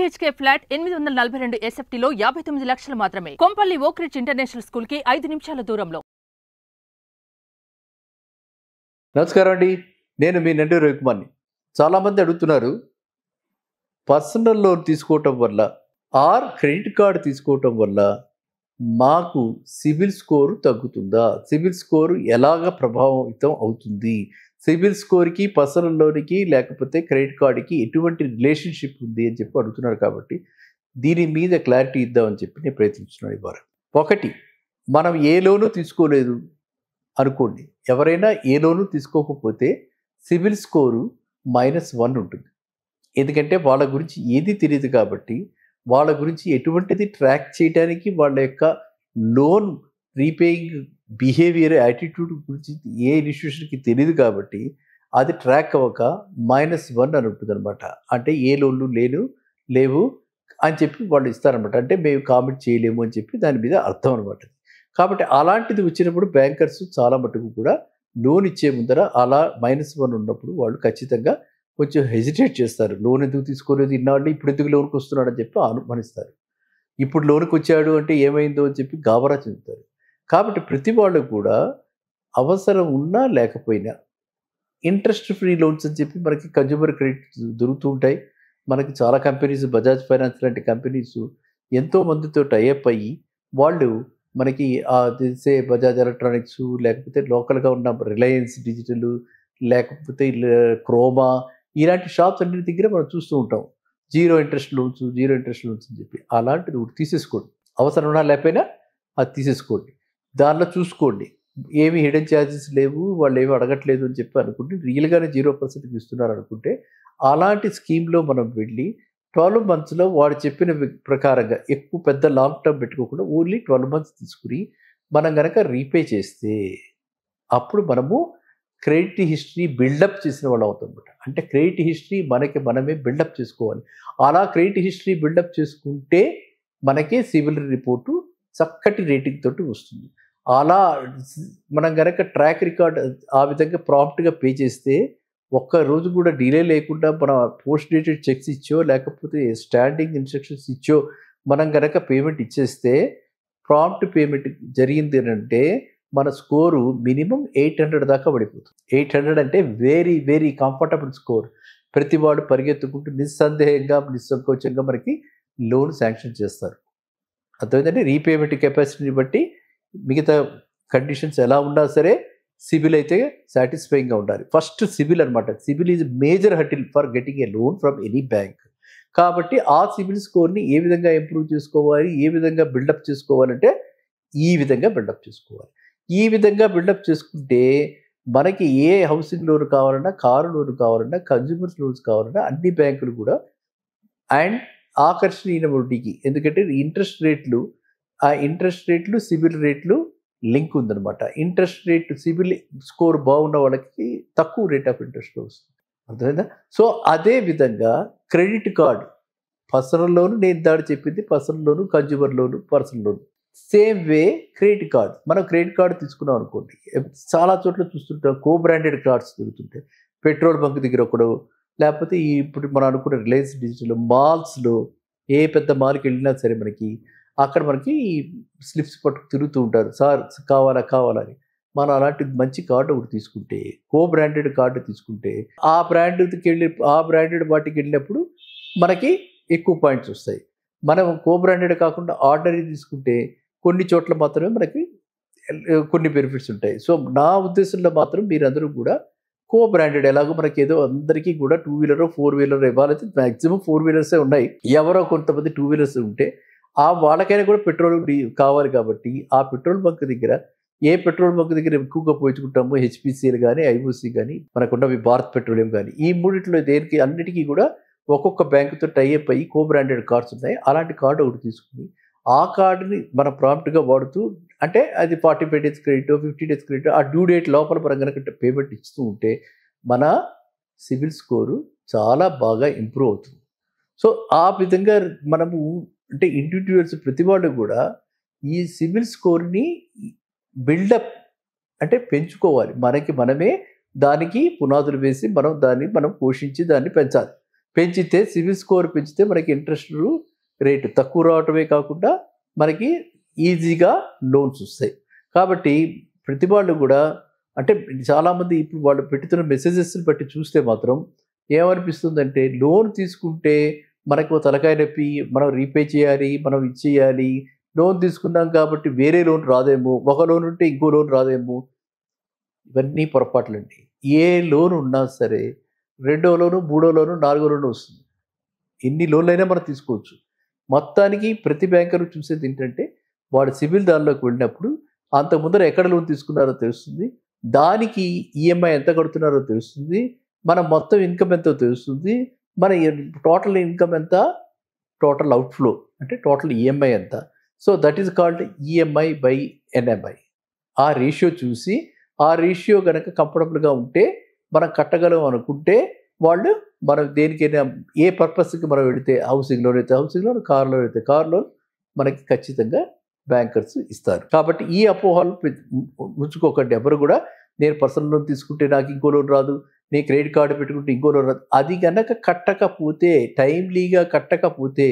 BHK flat 842 SFTలో 59 లక్షలు మాత్రమే. Kompally Oakridge international school కి 5 నిమిషాల దూరంలో. నమస్కారం అండి, నేను మీ నండి రవికుమార్ని. చాలామంది అడుగుతున్నారు, పర్సనల్ లోన్ తీసుకోవటం వల్ల ఆర్ క్రెడిట్ కార్డు తీసుకోవటం వల్ల మాకు సిబిల్ స్కోరు తగ్గుతుందా, సిబిల్ స్కోరు ఎలాగ ప్రభావితం అవుతుంది, సిబిల్ స్కోర్కి పర్సనల్ లోన్కి లేకపోతే క్రెడిట్ కార్డుకి ఎటువంటి రిలేషన్షిప్ ఉంది అని చెప్పి అడుగుతున్నారు. కాబట్టి దీని మీద క్లారిటీ ఇద్దామని చెప్పి నేను ప్రయత్నిస్తున్నాను ఇవ్వాలి. ఒకటి, మనం ఏ లోను తీసుకోలేదు అనుకోండి, ఎవరైనా ఏ లోను తీసుకోకపోతే సిబిల్ స్కోరు -1 ఉంటుంది. ఎందుకంటే వాళ్ళ గురించి ఏది తెలియదు కాబట్టి, వాళ్ళ గురించి ఎటువంటిది ట్రాక్ చేయడానికి, వాళ్ళ యొక్క లోన్ రీపేయింగ్ బిహేవియర్ యాటిట్యూడ్ గురించి ఏ ఇన్స్టిట్యూషన్కి తెలియదు కాబట్టి అది ట్రాక్ అవ్వక -1 అని ఉంటుంది అనమాట. అంటే ఏ లోన్లు లేవు అని చెప్పి వాళ్ళు ఇస్తారనమాట. అంటే మేము కామెంట్ చేయలేము అని చెప్పి దాని మీద అర్థం అనమాట. కాబట్టి అలాంటిది వచ్చినప్పుడు బ్యాంకర్స్ చాలా మటుకు కూడా లోన్ ఇచ్చే ముందర అలా -1 ఉన్నప్పుడు వాళ్ళు ఖచ్చితంగా కొంచెం హెజిటేట్ చేస్తారు. లోన్ ఎందుకు తీసుకోలేదు ఇన్నాళ్ళు, ఇప్పుడు ఎందుకు లోన్కి వస్తున్నాడు అని చెప్పి అనుమానిస్తారు. ఇప్పుడు లోన్కి వచ్చాడు అంటే ఏమైందో అని చెప్పి గాబరా చెందుతారు. కాబట్టి ప్రతి వాళ్ళు కూడా అవసరం ఉన్నా లేకపోయినా ఇంట్రెస్ట్ ఫ్రీ లోన్స్ అని చెప్పి మనకి కన్జ్యూమర్ క్రెడిట్ దొరుకుతూ ఉంటాయి. మనకి చాలా కంపెనీస్, బజాజ్ ఫైనాన్స్ లాంటి కంపెనీస్ ఎంతో మందితో టైఅప్ అయ్యి వాళ్ళు మనకి తెలిసే బజాజ్ ఎలక్ట్రానిక్స్, లేకపోతే లోకల్గా ఉన్న రిలయన్స్ డిజిటల్, లేకపోతే క్రోమా, ఇలాంటి షాప్స్ అన్నిటి దగ్గర మనం చూస్తూ ఉంటాం. జీరో ఇంట్రెస్ట్ లోన్స్ అని చెప్పి. అలాంటిది ఒకటి తీసేసుకోండి. అవసరం ఉన్నా లేకపోయినా అది తీసేసుకోండి. దానిలో చూసుకోండి, ఏమి హిడెన్ ఛార్జెస్ లేవు, వాళ్ళు ఏమి అడగట్లేదు అని చెప్పి అనుకుంటే, రియల్గానే 0% ఇస్తున్నారు అనుకుంటే అలాంటి స్కీమ్లో మనం వెళ్ళి 12 monthsలో వాడు చెప్పిన ప్రకారంగా ఎక్కువ పెద్ద లాంగ్ టర్మ్ పెట్టుకోకుండా ఓన్లీ 12 months తీసుకుని మనం కనుక రీపే చేస్తే అప్పుడు మనము క్రెడిట్ హిస్టరీ బిల్డప్ చేసిన వాళ్ళు అవుతాం అనమాట. అంటే క్రెడిట్ హిస్టరీ మనమే బిల్డప్ చేసుకోవాలి. అలా క్రెడిట్ హిస్టరీ బిల్డప్ చేసుకుంటే మనకే సివిల్ రిపోర్టు చక్కటి రేటింగ్ తోటి వస్తుంది. అలా మనం కనుక ట్రాక్ రికార్డ్ ఆ విధంగా ప్రాంప్ట్గా పే చేస్తే ఒక్క రోజు కూడా డిలే లేకుండా మనం పోస్ట్ డేటెడ్ చెక్స్ ఇచ్చో లేకపోతే స్టాండింగ్ ఇన్స్ట్రక్షన్స్ ఇచ్చో మనం కనుక పేమెంట్ ఇచ్చేస్తే, ప్రాంప్ట్ పేమెంట్ జరిగింది అంటే మన స్కోరు మినిమం 800 దాకా పడిపోతుంది. 800 అంటే వెరీ వెరీ కంఫర్టబుల్ స్కోర్. ప్రతి వాడు పరిగెత్తుకుంటూ నిస్సందేహంగా నిస్సంకోచంగా మనకి లోన్ శాంక్షన్ చేస్తారు. అర్థమైందంటే రీపేమెంట్ కెపాసిటీని బట్టి మిగతా కండిషన్స్ ఎలా ఉన్నా సరే సిబిల్ అయితే సాటిస్ఫైయింగ్గా ఉండాలి. ఫస్ట్ సిబిల్ అనమాట. CIBIL is major hurdle for getting a loan from any bank. కాబట్టి ఆ సిబిల్ స్కోర్ని ఏ విధంగా ఇంప్రూవ్ చేసుకోవాలి, ఏ విధంగా బిల్డప్ చేసుకోవాలంటే ఈ విధంగా బిల్డప్ చేసుకోవాలి. ఈ విధంగా బిల్డప్ చేసుకుంటే మనకి ఏ హౌసింగ్ లోన్ కావాలన్నా, కారు లోన్ కావాలన్నా, కన్జ్యూమర్స్ లోన్స్ కావాలన్నా అన్ని బ్యాంకులు కూడా అండ్ ఆకర్షణీయ వడ్డీకి, ఎందుకంటే ఆ ఇంట్రెస్ట్ రేట్లు సిబిల్ రేట్లు లింక్ ఉందన్నమాట. ఇంట్రెస్ట్ రేట్ సిబిల్ స్కోర్ బాగున్న వాళ్ళకి తక్కువ రేట్ ఆఫ్ ఇంట్రెస్ట్ వస్తుంది. అర్థమైందా? సో అదే విధంగా క్రెడిట్ కార్డు, పర్సనల్ లోను, నేను దాడి చెప్పింది personal loan, consumer loan, personal loan. Same way credit card, మనం క్రెడిట్ కార్డు తీసుకున్నాం అనుకోండి, చాలా చోట్ల చూస్తుంటాం కో బ్రాండెడ్ కార్డ్స్ దొరుకుతుంటాయి. పెట్రోల్ బంక్ దగ్గర ఒకడు, లేకపోతే ఇప్పుడు మనం అనుకున్న రిలయన్స్ డిజిటల్ మాల్స్లో, ఏ పెద్ద మాల్కి వెళ్ళినా సరే అక్కడ మనకి స్లిప్స్ పట్టుకు తిరుగుతూ ఉంటారు, సార్ కావాలని. మనం అలాంటి మంచి కార్డు ఒకటి తీసుకుంటే, కో బ్రాండెడ్ కార్డు తీసుకుంటే, ఆ బ్రాండెడ్ వాటికి వెళ్ళినప్పుడు మనకి ఎక్కువ పాయింట్స్ వస్తాయి. మనం కో బ్రాండెడ్ కాకుండా ఆర్డినరీ తీసుకుంటే కొన్ని చోట్ల మాత్రమే మనకి కొన్ని బెనిఫిట్స్ ఉంటాయి. సో నా ఉద్దేశంలో మాత్రం మీరందరూ కూడా కో బ్రాండెడ్, ఎలాగో మనకి ఏదో అందరికీ కూడా 2 వీలర్ 4 వీలర్ ఇవ్వాలైతే మ్యాక్సిమం 4 వీలర్సే ఉన్నాయి. ఎవరో కొంతమంది 2 వీలర్స్ ఉంటే వాళ్ళకైనా కూడా పెట్రోల్ కావాలి. కాబట్టి ఆ పెట్రోల్ బంక్ దగ్గర, ఏ పెట్రోల్ బంక్ దగ్గర ఎక్కువగా పోయించుకుంటామో, హెచ్పిసిఎల్ కానీ, ఐఓసి కానీ, మనకున్నవి భారత్ పెట్రోలియం కానీ, ఈ మూడిట్లో దేనికి అన్నిటికీ కూడా ఒక్కొక్క బ్యాంకుతో టైఅప్ అయ్యి కో బ్రాండెడ్ కార్డ్స్ ఉన్నాయి. అలాంటి కార్డు ఒకటి తీసుకుని ఆ కార్డుని మనం ప్రాంప్ట్గా వాడుతూ, అంటే అది 45 days క్రెడిట్, 50 days క్రెడిట్, ఆ డ్యూ డేట్ లోపల మనం కనుక పేమెంట్ ఇస్తూ ఉంటే మన సిబిల్ స్కోరు చాలా బాగా ఇంప్రూవ్ అవుతుంది. సో ఆ విధంగా మనము, అంటే ఇండివిజువల్స్ ప్రతి వాళ్ళు కూడా ఈ సిబిల్ స్కోర్ని బిల్డప్ అంటే పెంచుకోవాలి. మనమే దానికి పునాదులు వేసి మనం పోషించి దాన్ని పెంచాలి. పెంచితే సివిల్ స్కోర్ పెంచితే మనకి ఇంట్రెస్ట్ రేటు తక్కువ రావటమే కాకుండా మనకి ఈజీగా లోన్స్ వస్తాయి. కాబట్టి ప్రతి వాళ్ళు కూడా అంటే చాలామంది ఇప్పుడు వాళ్ళు పెడుతున్న మెసేజెస్ని బట్టి చూస్తే మాత్రం ఏమనిపిస్తుందంటే లోన్ తీసుకుంటే మనకు తలకాయ నొప్పి, మనం రీపే చేయాలి, మనం ఇచ్చేయాలి, లోన్ తీసుకున్నాం కాబట్టి వేరే లోన్ రాదేమో, ఒక లోన్ ఉంటే ఇంకో లోన్ రాదేమో. ఇవన్నీ పొరపాట్లండి. ఏ లోన్ ఉన్నా సరే రెండో లోను, మూడో లోను, నాలుగో లోను వస్తుంది. ఎన్ని లోన్లైనా మనం తీసుకోవచ్చు. మొత్తానికి ప్రతి బ్యాంకరు చూసేది ఏంటంటే వాడు సిబిల్ దానిలోకి వెళ్ళినప్పుడు అంత ముందర ఎక్కడ లోన్ తీసుకున్నారో తెలుస్తుంది, దానికి ఈఎంఐ ఎంత కడుతున్నారో తెలుస్తుంది, మన మొత్తం ఇన్కమ్ ఎంతో తెలుస్తుంది, మన టోటల్ ఇన్కమ్ ఎంత, టోటల్ అవుట్ఫ్లో అంటే టోటల్ ఈఎంఐ ఎంత. So that is called EMI by NMI. ఆ రేషియో చూసి ఆ రేషియో కనుక కంఫర్టబుల్గా ఉంటే మనం కట్టగలం అనుకుంటే వాళ్ళు మనం దేనికైనా ఏ పర్పస్కి మనం వెళితే హౌసింగ్ లోన్ అయితే హౌసింగ్ లోన్, కార్ లోన్ అయితే కార్ లోన్ మనకి ఖచ్చితంగా బ్యాంకర్స్ ఇస్తారు. కాబట్టి ఈ అపోహలు ఉంచుకోకండి ఎవరు కూడా. నేను పర్సనల్ లోన్ తీసుకుంటే నాకు ఇంకో లోన్ రాదు, నేను క్రెడిట్ కార్డు పెట్టుకుంటే ఇంకో లోన్ రాదు. అది కనుక కట్టకపోతే, టైమ్లీగా కట్టకపోతే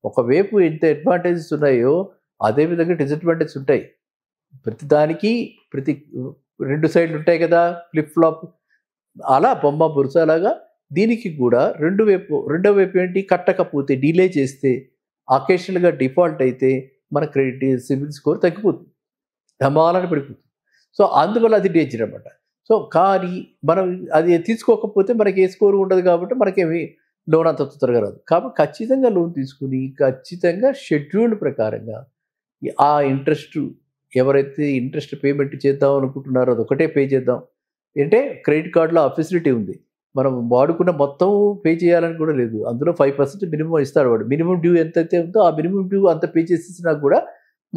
ఒకవైపు ఎంత అడ్వాంటేజెస్ ఉన్నాయో అదేవిధంగా డిసడ్వాంటేజెస్ ఉంటాయి. ప్రతిదానికి రెండు సైడ్లు ఉంటాయి కదా, ఫ్లిప్ ఫ్లాప్. అలా బొమ్మ బురుసలాగా దీనికి కూడా రెండో వైపు ఏంటి, కట్టకపోతే డిలే చేస్తే అకేషనల్గా డిఫాల్ట్ అయితే మన క్రెడిట్ సిబిల్ స్కోర్ తగ్గిపోతుంది, ధమాలని పడిపోతుంది. సో అందువల్ల అది డేంజర్ అనమాట. సో కానీ మనం అది తీసుకోకపోతే మనకి ఏ స్కోర్ ఉండదు కాబట్టి మనకేమి లోన్ అంత తొందరగా రాదు. కాబట్టి ఖచ్చితంగా లోన్ తీసుకుని ఖచ్చితంగా షెడ్యూల్ ప్రకారంగా ఆ ఇంట్రెస్ట్ ఎవరైతే ఇంట్రెస్ట్ పేమెంట్ చేద్దాం అనుకుంటున్నారో అది ఒకటే పే చేద్దాం. అంటే క్రెడిట్ కార్డులో ఆ ఫెసిలిటీ ఉంది, మనం వాడుకున్న మొత్తం పే చేయాలని కూడా లేదు. అందులో 5% మినిమం ఇస్తాడు వాడు. మినిమం డ్యూ ఎంతైతే ఉందో ఆ మినిమం డ్యూ అంత పే చేసేసినా కూడా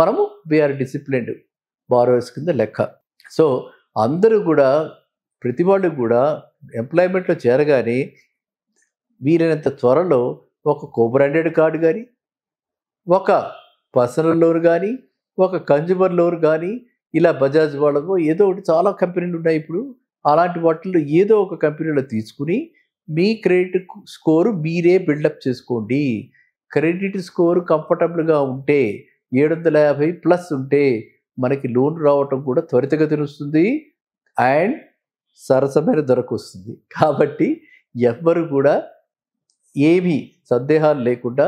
మనము వీఆర్ డిసిప్లిన్డ్ బారోవర్స్ కింద లెక్క. సో అందరూ కూడా ప్రతి వాళ్ళు కూడా ఎంప్లాయ్మెంట్లో చేరగానే వీలైనంత త్వరలో ఒక కోబ్రాండెడ్ కార్డు కానీ, ఒక పర్సనల్ లోన్ కానీ, ఒక కన్జ్యూమర్ లోన్ కానీ, ఇలా బజాజ్ వాళ్ళకు ఏదో ఒకటి చాలా కంపెనీలు ఉన్నాయి ఇప్పుడు. అలాంటి వాటిల్లో ఏదో ఒక కంపెనీలో తీసుకుని మీ క్రెడిట్ స్కోరు మీరే బిల్డప్ చేసుకోండి. క్రెడిట్ స్కోరు కంఫర్టబుల్గా ఉంటే 750 ప్లస్ ఉంటే మనకి లోన్ రావటం కూడా త్వరితగతిన వస్తుంది అండ్ సరసమైన ధరకు వస్తుంది. కాబట్టి ఎవ్వరు కూడా ఏమీ సందేహాలు లేకుండా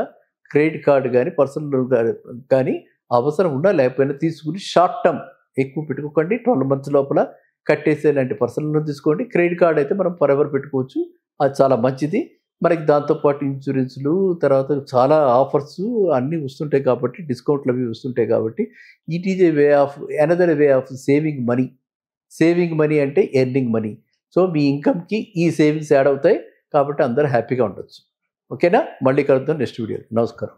క్రెడిట్ కార్డు కానీ పర్సనల్ లోన్ కానీ అవసరం ఉన్నా లేకపోయినా తీసుకుని షార్ట్ టర్మ్ ఎక్కువ పెట్టుకోకండి. 12 months లోపల కట్టేసేలాంటి పర్సనల్ లోన్ తీసుకోండి. క్రెడిట్ కార్డ్ అయితే మనం ఫరెవర్ పెట్టుకోవచ్చు, అది చాలా మంచిది. మనకి దాంతోపాటు ఇన్సూరెన్స్లు, తర్వాత చాలా ఆఫర్స్ అన్నీ వస్తుంటాయి కాబట్టి, డిస్కౌంట్లు అవి వస్తుంటాయి కాబట్టి it is a way of another way of saving money. Saving money అంటే ఎర్నింగ్ మనీ. సో మీ ఇన్కమ్కి ఈ సేవింగ్స్ యాడ్ అవుతాయి కాబట్టి అందరూ హ్యాపీగా ఉండొచ్చు. ఓకేనా? మళ్ళీ కలుద్దాం నెక్స్ట్ వీడియో. నమస్కారం.